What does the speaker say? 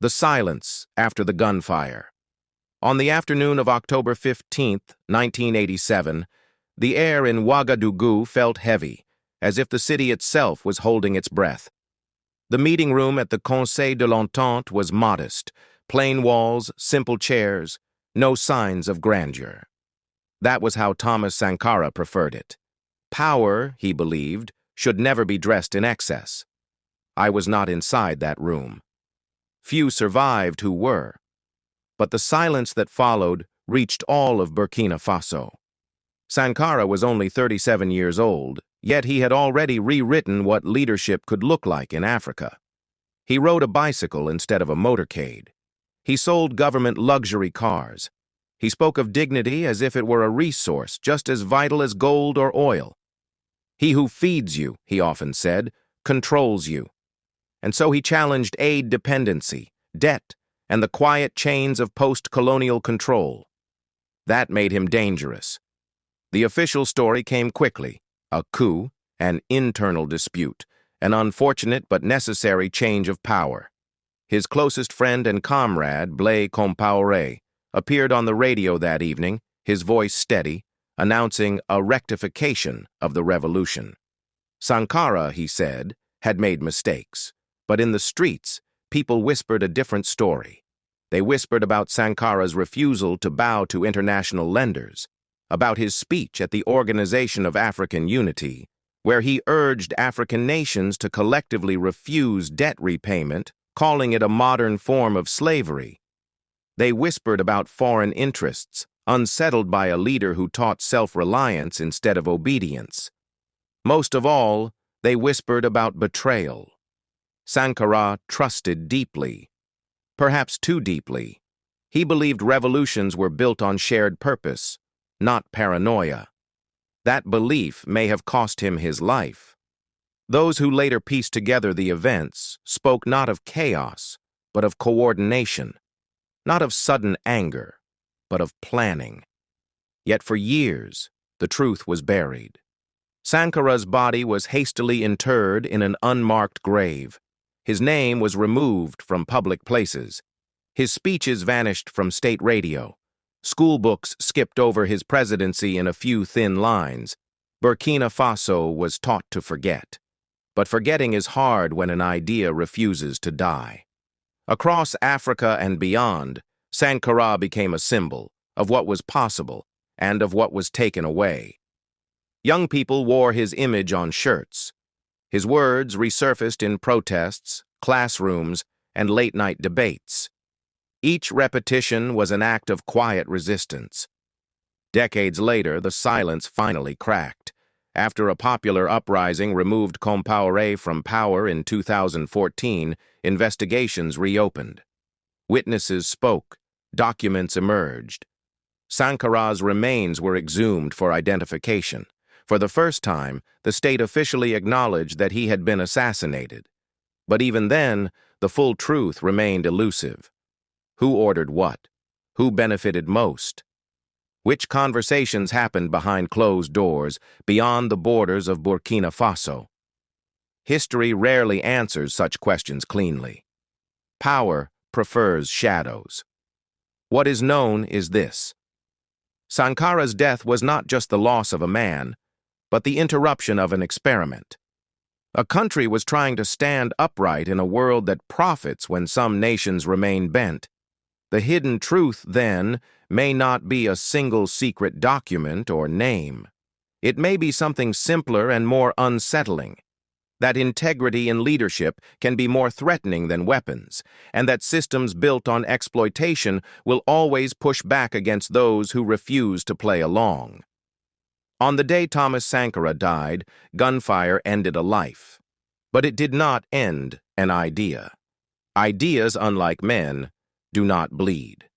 The silence after the gunfire. On the afternoon of October 15, 1987, the air in Ouagadougou felt heavy, as if the city itself was holding its breath. The meeting room at the Conseil de l'Entente was modest, plain walls, simple chairs, no signs of grandeur. That was how Thomas Sankara preferred it. Power, he believed, should never be dressed in excess. I was not inside that room. Few survived who were. But the silence that followed reached all of Burkina Faso. Sankara was only 37 years old, yet he had already rewritten what leadership could look like in Africa. He rode a bicycle instead of a motorcade. He sold government luxury cars. He spoke of dignity as if it were a resource just as vital as gold or oil. He who feeds you, he often said, controls you. And so he challenged aid dependency, debt, and the quiet chains of post-colonial control. That made him dangerous. The official story came quickly: a coup, an internal dispute, an unfortunate but necessary change of power. His closest friend and comrade, Blaise Compaoré, appeared on the radio that evening, his voice steady, announcing a rectification of the revolution. Sankara, he said, had made mistakes, but in the streets, people whispered a different story. They whispered about Sankara's refusal to bow to international lenders, about his speech at the Organization of African Unity, where he urged African nations to collectively refuse debt repayment, calling it a modern form of slavery. They whispered about foreign interests, unsettled by a leader who taught self-reliance instead of obedience. Most of all, they whispered about betrayal. Sankara trusted deeply, perhaps too deeply. He believed revolutions were built on shared purpose, not paranoia. That belief may have cost him his life. Those who later pieced together the events spoke not of chaos, but of coordination, not of sudden anger, but of planning. Yet for years, the truth was buried. Sankara's body was hastily interred in an unmarked grave. His name was removed from public places. His speeches vanished from state radio. School books skipped over his presidency in a few thin lines. Burkina Faso was taught to forget. But forgetting is hard when an idea refuses to die. Across Africa and beyond, Sankara became a symbol of what was possible and of what was taken away. Young people wore his image on shirts. His words resurfaced in protests, classrooms, and late-night debates. Each repetition was an act of quiet resistance. Decades later, the silence finally cracked. After a popular uprising removed Compaoré from power in 2014, investigations reopened. Witnesses spoke, documents emerged. Sankara's remains were exhumed for identification. For the first time, the state officially acknowledged that he had been assassinated. But even then, the full truth remained elusive. Who ordered what? Who benefited most? Which conversations happened behind closed doors, beyond the borders of Burkina Faso? History rarely answers such questions cleanly. Power prefers shadows. What is known is this: Sankara's death was not just the loss of a man, but the interruption of an experiment. A country was trying to stand upright in a world that profits when some nations remain bent. The hidden truth, then, may not be a single secret document or name. It may be something simpler and more unsettling: that integrity in leadership can be more threatening than weapons, and that systems built on exploitation will always push back against those who refuse to play along. On the day Thomas Sankara died, gunfire ended a life. But it did not end an idea. Ideas, unlike men, do not bleed.